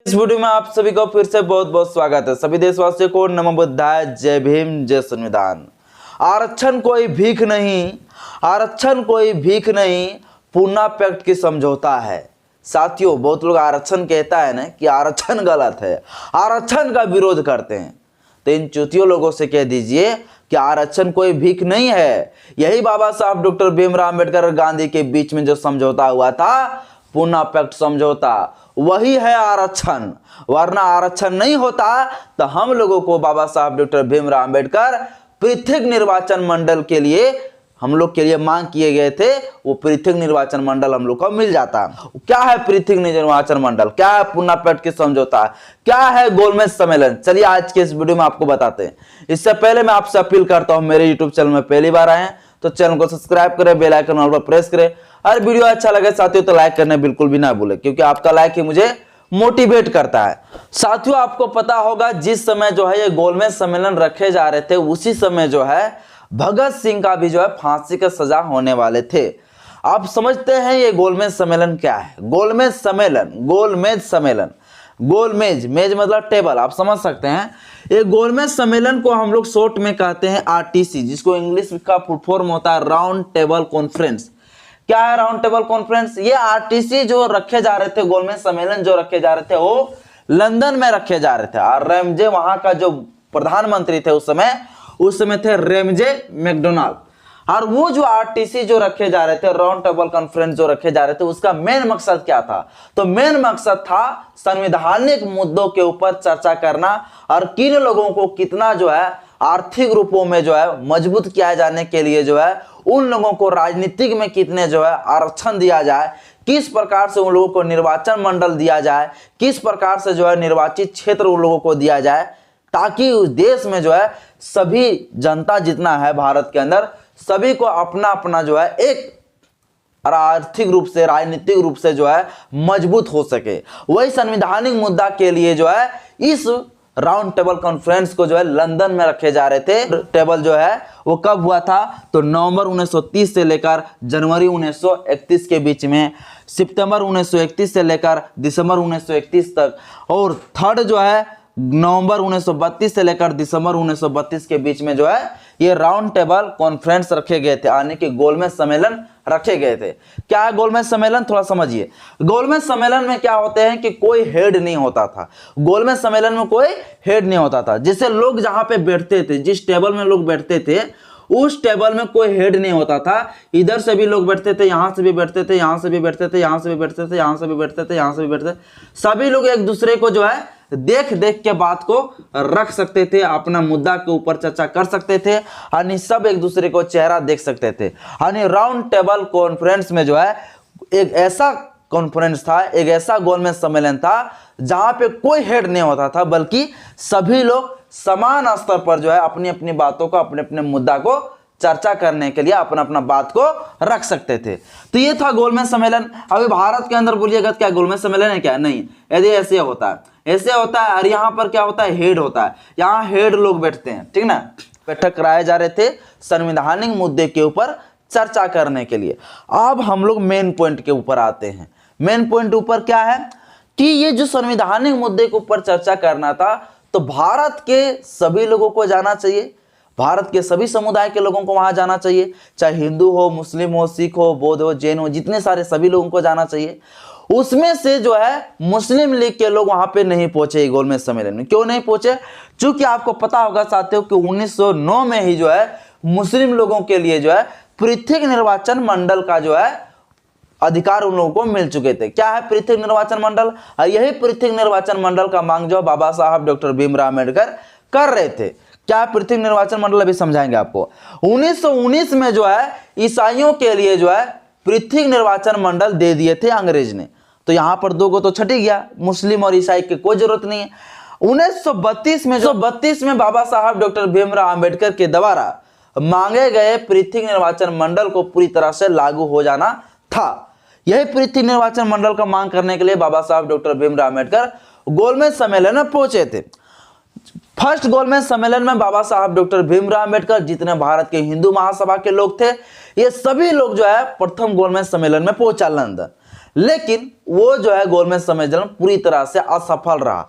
इस वीडियो में आप सभी को फिर से बहुत बहुत स्वागत है। सभी देशवासियों को नमो बुद्धाय, जय भीम, जय संविधान। आरक्षण कोई भीख नहीं, आरक्षण कोई भीख नहीं, पूना पैक्ट की समझौता है। साथियों, बहुत लोग आरक्षण कहता है ना कि आरक्षण गलत है, आरक्षण का विरोध करते हैं, तो इन चूतियों लोगों से कह दीजिए कि आरक्षण कोई भीख नहीं है। यही बाबा साहब डॉक्टर भीमराव अंबेडकर और गांधी के बीच में जो समझौता हुआ था, पूना पैक्ट समझौता, वही है आरक्षण। वरना आरक्षण नहीं होता तो हम लोगों को बाबा साहब डॉक्टर भीमराव अंबेडकर पृथक निर्वाचन मंडल के लिए हम लोग के लिए मांग किए गए थे, वो पृथक निर्वाचन मंडल हम लोग को मिल जाता। क्या है पृथक निर्वाचन मंडल, क्या है पूना पैक्ट की समझौता, क्या है गोलमेज सम्मेलन, चलिए आज के इस वीडियो में आपको बताते हैं। इससे पहले मैं आपसे अपील करता हूं, मेरे यूट्यूब चैनल में पहली बार आए हैं तो चैनल को सब्सक्राइब करें, बेल आइकन ऑल पर प्रेस करें। अगर वीडियो अच्छा लगे साथियों तो लाइक करना बिल्कुल भी ना भूलें, क्योंकि आपका लाइक ही मुझे मोटिवेट करता है। साथियों, आपको पता होगा जिस समय जो है ये गोलमेज सम्मेलन रखे जा रहे थे, उसी समय जो है भगत सिंह का भी जो है फांसी का सजा होने वाले थे। आप समझते हैं ये गोलमेज सम्मेलन क्या है? गोलमेज सम्मेलन, गोलमेज सम्मेलन, गोलमेज, मेज मतलब टेबल, आप समझ सकते हैं। ये गोलमेज सम्मेलन को हम लोग शॉर्ट में कहते हैं आरटीसी, जिसको इंग्लिश का फुल फॉर्म होता है राउंड टेबल कॉन्फ्रेंस। क्या है राउंड टेबल कॉन्फ्रेंस? ये आरटीसी जो रखे जा रहे थे, गोलमेज सम्मेलन जो रखे जा रहे थे, वो लंदन में रखे जा रहे थे। और रेमजे वहां का जो प्रधानमंत्री थे उस समय थे रेमजे मैकडोनाल्ड। और वो जो आरटीसी जो रखे जा रहे थे, राउंड टेबल कॉन्फ्रेंस जो रखे जा रहे थे, उसका मेन मकसद क्या था? तो मेन मकसद था संवैधानिक मुद्दों के ऊपर चर्चा करना और किन लोगों को कितना जो है आर्थिक रूपों में जो है मजबूत किया जाने के लिए जो है उन लोगों को राजनीतिक में कितने जो है आरक्षण दिया जाए, किस प्रकार से उन लोगों को निर्वाचन मंडल दिया जाए, किस प्रकार से जो है निर्वाचित क्षेत्र उन लोगों को दिया जाए, ताकि उस देश में जो है सभी जनता जितना है भारत के अंदर, सभी को अपना अपना जो है एक आर्थिक रूप से, राजनीतिक रूप से जो है मजबूत हो सके। वही संवैधानिक मुद्दा के लिए जो है इस राउंड टेबल कॉन्फ्रेंस को जो है लंदन में रखे जा रहे थे। टेबल जो है वो कब हुआ था? तो नवंबर 1930 से लेकर जनवरी 1931 के बीच में, सितंबर 1931 से लेकर दिसंबर 1931 तक, और थर्ड जो है नवंबर 1932 से लेकर दिसंबर 1932 के बीच में जो है ये राउंड टेबल कॉन्फ्रेंस रखे गए थे, यानी कि गोलमेज सम्मेलन रखे गए थे। क्या है गोलमेज सम्मेलन, थोड़ा समझिए। गोलमेज सम्मेलन में क्या होते हैं कि कोई हेड नहीं होता था। गोलमेज सम्मेलन में कोई हेड नहीं होता था। जैसे लोग जहां पे बैठते थे, जिस टेबल में लोग बैठते थे, उस टेबल में कोई हेड नहीं होता था। इधर से भी लोग बैठते थे, यहां से भी बैठते थे, यहां से भी बैठते थे, यहां से भी बैठते थे, यहां से भी बैठते थे, यहां से भी बैठते थे। सभी लोग एक दूसरे को जो है देख देख के बात को रख सकते थे, अपना मुद्दा के ऊपर चर्चा कर सकते थे, यानी सब एक दूसरे को चेहरा देख सकते थे। यानी राउंड टेबल कॉन्फ्रेंस में जो है एक ऐसा कॉन्फ्रेंस था, एक ऐसा गोलमेज सम्मेलन था जहां पे कोई हेड नहीं होता था, बल्कि सभी लोग समान स्तर पर जो है अपनी अपनी बातों को, अपने अपने मुद्दा को चर्चा करने के लिए अपना अपना बात को रख सकते थे। तो ये था गोलमेज सम्मेलन। अभी भारत के अंदर बोलिएगा क्या गोलमेज सम्मेलन है क्या? नहीं, यदि ऐसे होता है, ऐसे होता है। और यहाँ पर क्या होता है? हेड होता है। यहाँ हेड लोग बैठते हैं, ठीक ना। बैठक कराए जा रहे थे संवैधानिक मुद्दे के ऊपर चर्चा करने के लिए। अब हम लोग मेन पॉइंट के ऊपर आते हैं। मेन पॉइंट ऊपर क्या है कि ये जो संवैधानिक मुद्दे के ऊपर चर्चा करना था, तो भारत के सभी लोगों को जाना चाहिए, भारत के सभी समुदाय के लोगों को वहां जाना चाहिए, चाहे हिंदू हो, मुस्लिम हो, सिख हो, बौद्ध हो, जैन हो, जितने सारे सभी लोगों को जाना चाहिए। उसमें से जो है मुस्लिम लीग के लोग वहां पे नहीं पहुंचे गोलमेज सम्मेलन में। क्यों नहीं पहुंचे? क्योंकि आपको पता होगा साथियों कि 1909 में ही जो है मुस्लिम लोगों के लिए जो है पृथक निर्वाचन मंडल का जो है अधिकार उन लोगों को मिल चुके थे। क्या है पृथक निर्वाचन मंडल? यही पृथक निर्वाचन मंडल का मांग जो बाबा साहब डॉक्टर भीमराव अंबेडकर कर रहे थे। क्या पृथक निर्वाचन मंडल, अभी समझाएंगे आपको। 1919 में जो है ईसाइयों के लिए जो है पृथक निर्वाचन मंडल दे दिए थे अंग्रेज ने। तो यहां पर दो को तो छट ही गया, मुस्लिम और ईसाई की कोई जरूरत नहीं है। 1932 में बाबा साहब डॉक्टर भीमराव अंबेडकर के द्वारा मांगे गए पृथक निर्वाचन मंडल को पूरी तरह से लागू हो जाना था। यही पृथक निर्वाचन मंडल का मांग करने के लिए बाबा साहब डॉक्टर भीमराव अंबेडकर गोलमेज सम्मेलन में पहुंचे थे। फर्स्ट गोलमेज सम्मेलन में बाबा साहब डॉक्टर भीमराव अंबेडकर, जितने भारत के हिंदू महासभा के लोग थे, ये सभी लोग जो है प्रथम गोलमेज सम्मेलन में पहुंचा लंदन। लेकिन वो जो है गोलमेज सम्मेलन पूरी तरह से असफल रहा।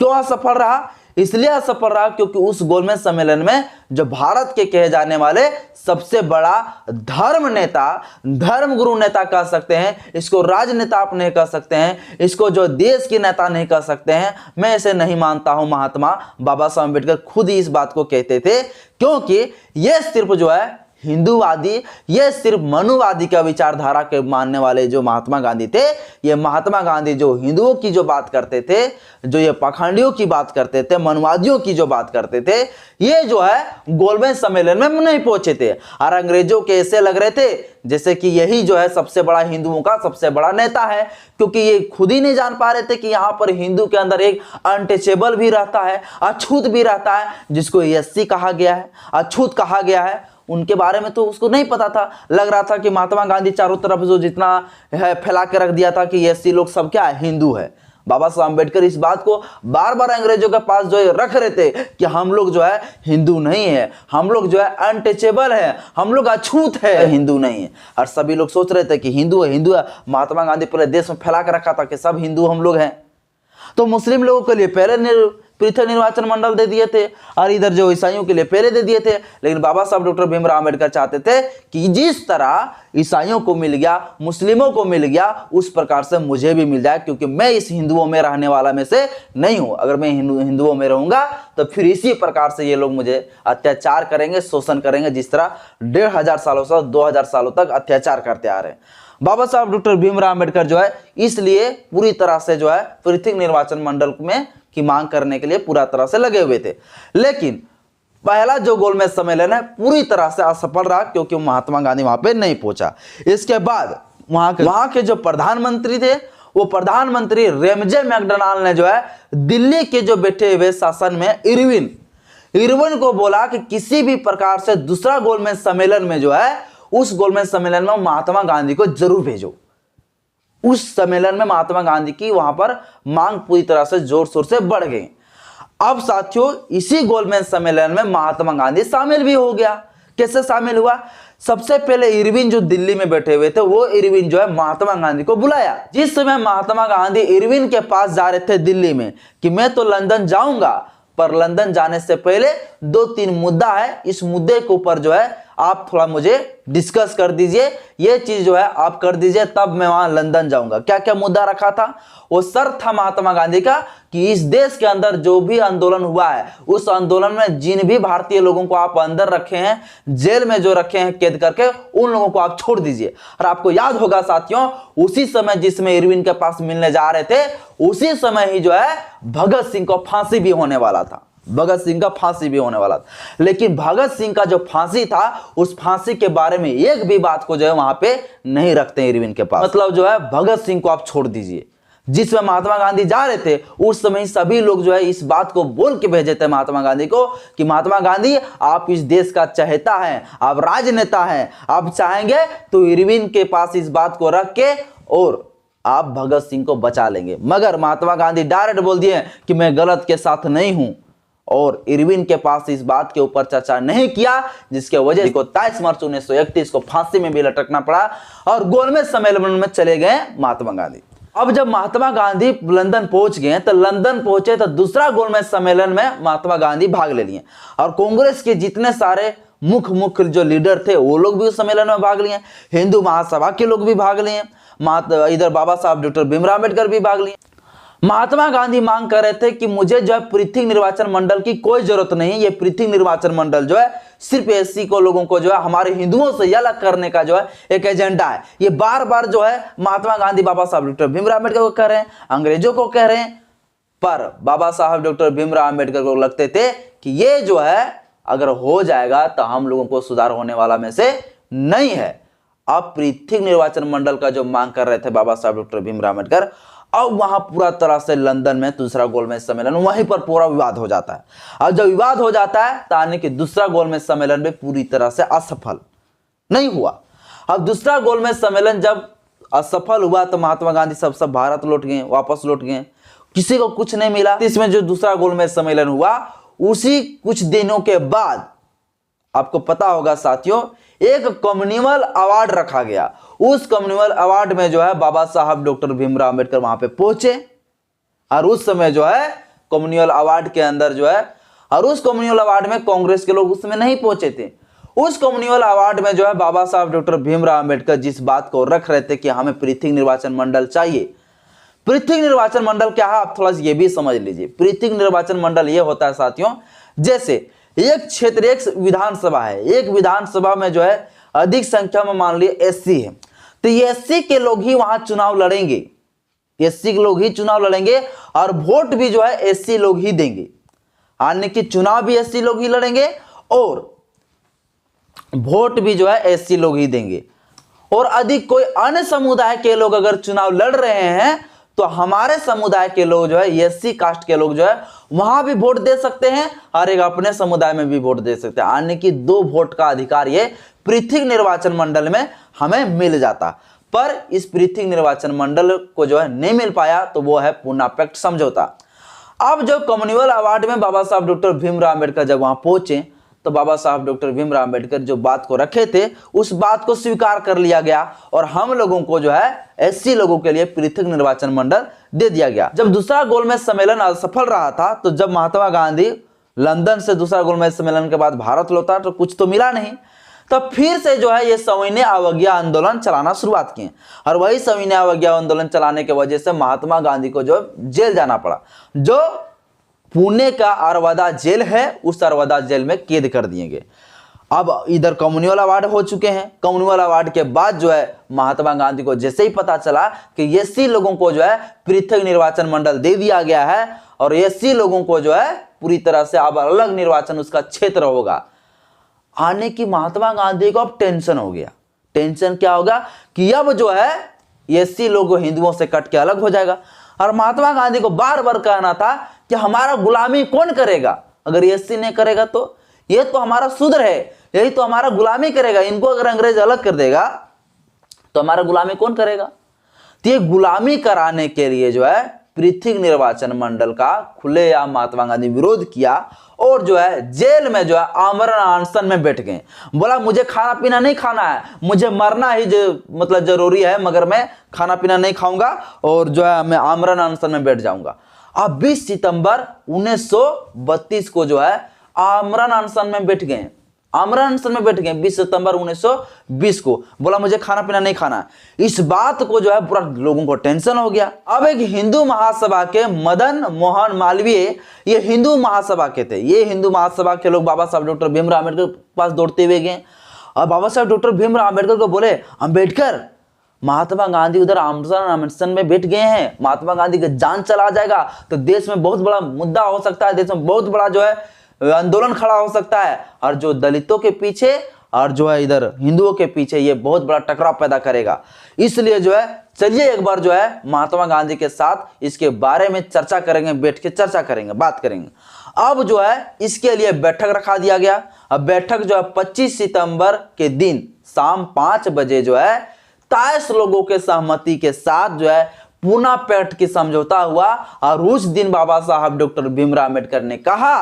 क्यों असफल रहा? इसलिए असफल रहा क्योंकि उस गोलमेज सम्मेलन में जो भारत के कहे जाने वाले सबसे बड़ा धर्म नेता, धर्म गुरु नेता कह सकते हैं, इसको राजनेता आप नहीं कह सकते हैं, इसको जो देश के नेता नहीं कह सकते हैं, मैं इसे नहीं मानता हूं। महात्मा बाबा साहब अम्बेडकर खुद ही इस बात को कहते थे, क्योंकि यह सिर्फ जो है हिंदूवादी, ये सिर्फ मनुवादी का विचारधारा के मानने वाले जो महात्मा गांधी थे, ये महात्मा गांधी जो हिंदुओं की जो बात करते थे, जो ये पाखंडियों की बात करते थे, मनुवादियों की जो बात करते थे, ये जो है गोलमेज सम्मेलन में नहीं पहुंचे थे। और अंग्रेजों के ऐसे लग रहे थे जैसे कि यही जो है सबसे बड़ा हिंदुओं का सबसे बड़ा नेता है, क्योंकि ये खुद ही नहीं जान पा रहे थे कि यहाँ पर हिंदू के अंदर एक अनटचेबल भी रहता है, अछूत भी रहता है, जिसको एससी कहा गया है, अछूत कहा गया है। उनके बारे में तो उसको नहीं पता था। लग रहा था कि महात्मा गांधी चारों तरफ जो जितना है फैला के रख दिया था कि एससी लोग सब क्या है, हिंदू है। बाबा साहब अम्बेडकर इस बात को बार बार अंग्रेजों के पास जो है रख रहे थे कि हम लोग जो है हिंदू नहीं है, हम लोग जो है अनटचेबल है, हम लोग अछूत है, हिंदू नहीं है। और सभी लोग सोच रहे थे कि हिंदू है, हिंदू है। महात्मा गांधी पूरे देश में फैला के रखा था कि सब हिंदू हम लोग हैं। तो मुस्लिम लोगों के लिए पहले पृथक निर्वाचन मंडल दे दिए थे और इधर जो ईसाइयों के लिए पहले दे दिए थे। लेकिन बाबा साहब डॉक्टर भीमराव अम्बेडकर चाहते थे कि जिस तरह ईसाइयों को मिल गया, मुस्लिमों को मिल गया, उस प्रकार से मुझे भी मिल जाए, क्योंकि मैं इस हिंदुओं में रहने वाला में से नहीं हूं। अगर मैं हिंदुओं में रहूंगा तो फिर इसी प्रकार से ये लोग मुझे अत्याचार करेंगे, शोषण करेंगे, जिस तरह 1500 सालों से 2000 सालों तक अत्याचार करते आ रहे हैं। बाबा साहब डॉक्टर भीमराव अम्बेडकर जो है इसलिए पूरी तरह से जो है पृथक निर्वाचन मंडल में की मांग करने के लिए पूरा तरह से लगे हुए थे। लेकिन पहला जो गोलमेज सम्मेलन है पूरी तरह से असफल रहा, क्योंकि महात्मा गांधी वहां पे नहीं पहुंचा। इसके बाद वहां के जो प्रधानमंत्री थे, वो प्रधानमंत्री रेमजे मैकडॉनल्ड ने जो है दिल्ली के जो बैठे हुए शासन में इरविन को बोला कि किसी भी प्रकार से दूसरा गोलमेज सम्मेलन में जो है, उस गोलमेज सम्मेलन में महात्मा गांधी को जरूर भेजो। उस सम्मेलन में महात्मा गांधी की वहां पर मांग पूरी तरह से जोर शोर से बढ़ गई। अब साथियों इसी गोलमेज सम्मेलन में महात्मा गांधी शामिल भी हो गया। कैसे शामिल हुआ? सबसे पहले इरविन जो दिल्ली में बैठे हुए थे, वो इरविन जो है महात्मा गांधी को बुलाया। जिस समय महात्मा गांधी इरविन के पास जा रहे थे दिल्ली में कि मैं तो लंदन जाऊंगा, पर लंदन जाने से पहले 2-3 मुद्दा है, इस मुद्दे के ऊपर जो है आप थोड़ा मुझे डिस्कस कर दीजिए, ये चीज जो है आप कर दीजिए, तब मैं वहां लंदन जाऊंगा। क्या क्या मुद्दा रखा था? वो शर्त था महात्मा गांधी का कि इस देश के अंदर जो भी आंदोलन हुआ है, उस आंदोलन में जिन भी भारतीय लोगों को आप अंदर रखे हैं, जेल में जो रखे हैं कैद करके, उन लोगों को आप छोड़ दीजिए। और आपको याद होगा साथियों, उसी समय जिसमें इरविन के पास मिलने जा रहे थे, उसी समय ही जो है भगत सिंह को फांसी भी होने वाला था। भगत सिंह का फांसी भी होने वाला था। लेकिन भगत सिंह का जो फांसी था, उस फांसी के बारे में एक भी बात को जो है वहां पे नहीं रखते इरविन के पास। मतलब जो है भगत सिंह को आप छोड़ दीजिए। जिसमें महात्मा गांधी जा रहे थे, उस समय सभी लोग जो है इस बात को बोल के भेजे थे महात्मा गांधी को कि महात्मा गांधी आप इस देश का चहेता हैं, आप राजनेता हैं, आप चाहेंगे तो इरविन के पास इस बात को रख के और आप भगत सिंह को बचा लेंगे। मगर महात्मा गांधी डायरेक्ट बोल दिए कि मैं गलत के साथ नहीं हूं, और इरविन के पास इस बात के ऊपर चर्चा नहीं किया, जिसके वजह से 23 मार्च 1931 को फांसी में भी लटकना पड़ा और गोलमेज सम्मेलन में चले गए महात्मा गांधी। अब जब महात्मा गांधी लंदन पहुंच गए, तो लंदन पहुंचे तो दूसरा गोलमेज सम्मेलन में महात्मा गांधी भाग ले लिए और कांग्रेस के जितने सारे मुख्य जो लीडर थे वो लोग भी उस सम्मेलन में भाग लिए। हिंदू महासभा के लोग भी भाग लिए, इधर बाबा साहब डॉक्टर भीमराव अम्बेडकर भी भाग लिए। महात्मा गांधी मांग कर रहे थे कि मुझे जो है पृथक निर्वाचन मंडल की कोई जरूरत नहीं, ये पृथक निर्वाचन मंडल जो है सिर्फ एससी को लोगों को जो है हमारे हिंदुओं से अलग करने का जो है एक एजेंडा है। ये बार बार जो है महात्मा गांधी बाबा साहब डॉक्टर भीमराव अम्बेडकर को कह रहे हैं, अंग्रेजों को कह रहे हैं, पर बाबा साहब डॉक्टर भीमराव अम्बेडकर को लगते थे कि ये जो है अगर हो जाएगा तो हम लोगों को सुधार होने वाला में से नहीं है। अब पृथक निर्वाचन मंडल का जो मांग कर रहे थे बाबा साहब डॉक्टर भीमराव अम्बेडकर, अब वहां पूरा तरह से लंदन में दूसरा गोलमेज सम्मेलन, वहीं पर पूरा विवाद हो जाता है। अब जब विवाद हो जाता है तो यानी कि दूसरा गोलमेज सम्मेलन में पूरी तरह से असफल नहीं हुआ। अब दूसरा गोलमेज सम्मेलन जब असफल हुआ तो महात्मा गांधी सब भारत लौट गए, वापस लौट गए, किसी को कुछ नहीं मिला। इसमें जो दूसरा गोलमेज सम्मेलन हुआ, उसी कुछ दिनों के बाद आपको पता होगा साथियों, एक कम्युनिवल अवार्ड रखा गया। उस कम्युनल अवार्ड में जो है बाबा साहब डॉक्टर भीमराव अंबेडकर वहां पे पहुंचे और उस समय जो है कम्युनल अवार्ड के अंदर जो है, और उस कम्युनल अवार्ड में कांग्रेस के लोग उस समय नहीं पहुंचे थे। उस कम्युनल अवार्ड में जो है बाबा साहब डॉक्टर भीमराव अंबेडकर जिस बात को रख रहे थे कि हमें पृथक निर्वाचन मंडल चाहिए। पृथक निर्वाचन मंडल क्या है, आप थोड़ा सा ये भी समझ लीजिए। पृथक निर्वाचन मंडल ये होता है साथियों, जैसे एक क्षेत्र, एक विधानसभा है, एक विधानसभा में जो है अधिक संख्या में मान लीजिए एससी है, तो एससी के लोग ही वहां चुनाव लड़ेंगे, एससी के लोग ही चुनाव लड़ेंगे और वोट भी जो है एससी लोग ही देंगे, यानी कि चुनाव भी एससी लोग ही लड़ेंगे और वोट भी जो है एससी लोग ही देंगे। और अधिक कोई अन्य समुदाय के लोग अगर चुनाव लड़ रहे हैं तो हमारे समुदाय के लोग जो है, एससी कास्ट के लोग जो है वहां भी वोट दे सकते हैं और एक अपने समुदाय में भी वोट दे सकते हैं, यानी कि 2 वोट का अधिकार ये पृथक निर्वाचन मंडल में हमें मिल जाता। पर इस पृथक निर्वाचन मंडल को जो है नहीं मिल पाया, तो वो है पूना पैक्ट समझौता। अब जो कम्युनल अवार्ड में बाबा साहब डॉक्टर भीमराव अंबेडकर जब वहां पहुंचे तो बाबा साहब डॉक्टर भीमराव अंबेडकर जो बात को रखे थे उस बात को स्वीकार कर लिया गया और हम लोगों को जो है एससी लोगों के लिए पृथक निर्वाचन मंडल दे दिया गया। जब दूसरा गोलमेज सम्मेलन असफल रहा था, तो जब महात्मा गांधी लंदन से दूसरा गोलमेज सम्मेलन के बाद भारत लौटा तो कुछ तो मिला नहीं, तब फिर से जो है ये सविनय अवज्ञा आंदोलन चलाना शुरुआत किए और वही सविनय अवज्ञा आंदोलन चलाने की वजह से महात्मा गांधी को जो जेल जाना पड़ा। जो पुणे का अरवदा जेल है, उस अरवदा जेल में कैद कर दिए गए। अब इधर कम्युनल अवार्ड हो चुके हैं। कम्युनल अवार्ड के बाद जो है महात्मा गांधी को जैसे ही पता चला कि एससी लोगों को जो है पृथक निर्वाचन मंडल दे दिया गया है और एससी लोगों को जो है पूरी तरह से अब अलग निर्वाचन उसका क्षेत्र होगा, आने की महात्मा गांधी को अब टेंशन हो गया। टेंशन क्या होगा कि अब जो है एससी लोग हिंदुओं से कट के अलग हो जाएगा। और महात्मा गांधी को बार बार कहना था कि हमारा गुलामी कौन करेगा, अगर एससी नहीं करेगा तो ये तो हमारा शूद्र है, यही तो हमारा गुलामी करेगा, इनको अगर अंग्रेज अलग कर देगा तो हमारा गुलामी कौन करेगा। तो ये गुलामी कराने के लिए जो है पृथक निर्वाचन मंडल का खुलेआम महात्मा गांधी विरोध किया और जो है जेल में जो है आमरण अनशन में बैठ गए। बोला मुझे खाना पीना नहीं खाना है, मुझे मरना ही मतलब जरूरी है, मगर मैं खाना पीना नहीं खाऊंगा और जो है मैं आमरण अनशन में बैठ जाऊंगा। अब 20 सितंबर 1932 को जो है आमरण अनशन में बैठ गए, आमरण अनशन में बैठ गए 20 सितंबर 1920 को। बोला मुझे खाना पीना नहीं खाना। इस बात को जो है पूरा लोगों को टेंशन हो गया। अब एक हिंदू महासभा के मदन मोहन मालवीय, ये हिंदू महासभा के थे, ये हिंदू महासभा के लोग बाबा साहब डॉक्टर भीमराव अम्बेडकर के पास दौड़ते हुए गए और बाबा साहब डॉक्टर भीमराव अम्बेडकर को बोले, अम्बेडकर महात्मा गांधी उधर आमरण अनशन में बैठ गए हैं, महात्मा गांधी का जान चला जाएगा तो देश में बहुत बड़ा मुद्दा हो सकता है, देश में बहुत बड़ा जो है आंदोलन खड़ा हो सकता है और जो दलितों के पीछे और जो है इधर हिंदुओं के पीछे ये बहुत बड़ा टकराव पैदा करेगा। इसलिए जो है चलिए एक बार जो है महात्मा गांधी के साथ इसके बारे में चर्चा करेंगे, बैठ के चर्चा करेंगे, बात करेंगे। अब जो है इसके लिए बैठक रखा दिया गया। अब बैठक जो है 25 सितंबर के दिन शाम 5 बजे जो है 23 लोगों के सहमति के साथ जो है पूना पैक्ट की समझौता हुआ और उस दिन बाबा साहब डॉक्टर भीमराव अम्बेडकर ने कहा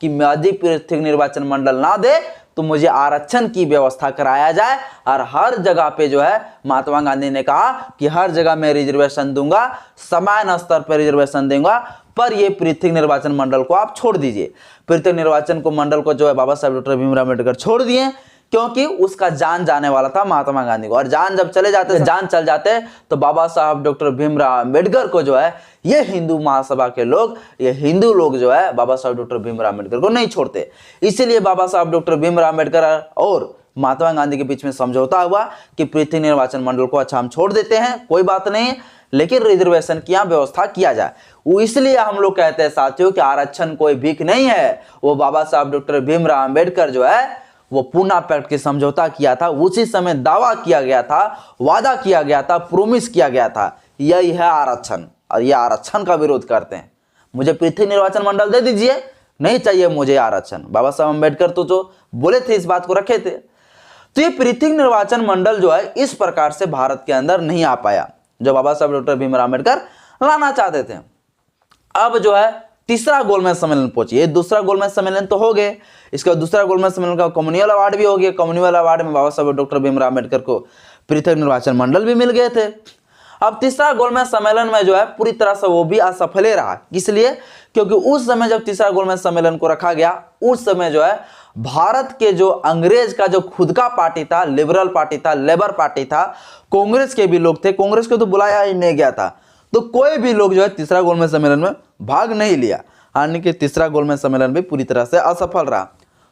कि यदि पृथक निर्वाचन मंडल ना दे तो मुझे आरक्षण की व्यवस्था कराया जाए और हर जगह पे जो है महात्मा गांधी ने कहा कि हर जगह मैं रिजर्वेशन दूंगा, समान स्तर पर रिजर्वेशन दूंगा, पर ये पृथक निर्वाचन मंडल को आप छोड़ दीजिए। पृथक निर्वाचन को मंडल को जो है बाबा साहब डॉक्टर भीमराव अम्बेडकर छोड़ दिए क्योंकि उसका जान जाने वाला था महात्मा गांधी को, और जान जब चले जाते, जान चल जाते तो बाबा साहब डॉक्टर भीमराव अम्बेडकर को जो है ये हिंदू महासभा के लोग, ये हिंदू लोग जो है बाबा साहब डॉक्टर भीमराव अम्बेडकर को नहीं छोड़ते। इसीलिए बाबा साहब डॉक्टर भीमराव अम्बेडकर और महात्मा गांधी के बीच में समझौता हुआ कि पृथक निर्वाचन मंडल को अच्छा हम छोड़ देते हैं, कोई बात नहीं, लेकिन रिजर्वेशन की यहाँ व्यवस्था किया जाए। वो इसलिए हम लोग कहते हैं साथियों कि आरक्षण कोई भीख नहीं है, वो बाबा साहब डॉक्टर भीमराव अम्बेडकर जो है वो पूना पैक्ट की समझौता किया था, उसी समय दावा किया गया था, वादा किया गया था, प्रोमिस किया गया था, यही है आरक्षण। और ये आरक्षण का विरोध करते हैं। मुझे पृथक निर्वाचन मंडल दे दीजिए, नहीं चाहिए मुझे आरक्षण। बाबा साहब अम्बेडकर तो जो बोले थे इस बात को रखे थे। तो ये पृथक निर्वाचन मंडल जो है इस प्रकार से भारत के अंदर नहीं आ पाया जो बाबा साहब डॉक्टर भीमराव अम्बेडकर लाना चाहते थे। अब जो है तीसरा गोलमेज सम्मेलन पहुंची। ये दूसरा गोलमेज सम्मेलन तो हो गए, इसका दूसरा गोलमेज सम्मेलन का कम्युनल अवार्ड भी हो गया। कम्युनल अवार्ड में बाबा साहब डॉक्टर भीमराव अम्बेडकर को पृथक निर्वाचन मंडल भी मिल गए थे। अब तीसरा गोलमेज सम्मेलन में जो है पूरी तरह से वो भी असफल ही रहा। इसलिए क्योंकि उस समय जब तीसरा गोलमेज सम्मेलन को रखा गया, उस समय जो है भारत के जो अंग्रेज का जो खुद का पार्टी था, लिबरल पार्टी था, लेबर पार्टी था, कांग्रेस के भी लोग थे, कांग्रेस को तो बुलाया ही नहीं गया था, तो कोई भी लोग जो है तीसरा गोलमेज सम्मेलन में भाग नहीं लिया, यानी कि तीसरा गोलमेज सम्मेलन भी पूरी तरह से असफल रहा।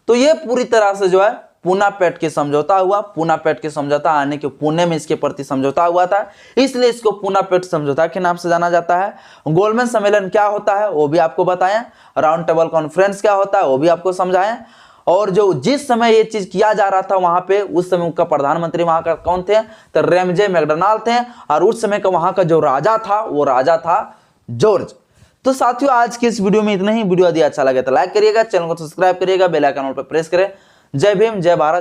तो ये पूरी तरह से जो है पूना पेट के समझौता हुआ। पूना पेट के समझौता यानी कि पुणे में इसके प्रति समझौता हुआ था, इसलिए इसको पूना पेट समझौता के नाम से जाना जाता है। गोलमेज सम्मेलन क्या होता है वो भी आपको बताएं, राउंड टेबल कॉन्फ्रेंस क्या होता है वो भी आपको समझाएं, और जो जिस समय ये चीज किया जा रहा था वहां पे उस समय उनका प्रधानमंत्री वहां का कौन थे, तो रेमजे मैकडोनाल्ड थे, और उस समय का वहां का जो राजा था वो राजा था जॉर्ज। तो साथियों आज की इस वीडियो में इतना ही। वीडियो यदि अच्छा लगे तो लाइक करिएगा, चैनल को सब्सक्राइब करिएगा, बेल आइकन पर प्रेस करें। जय भीम, जय भारत।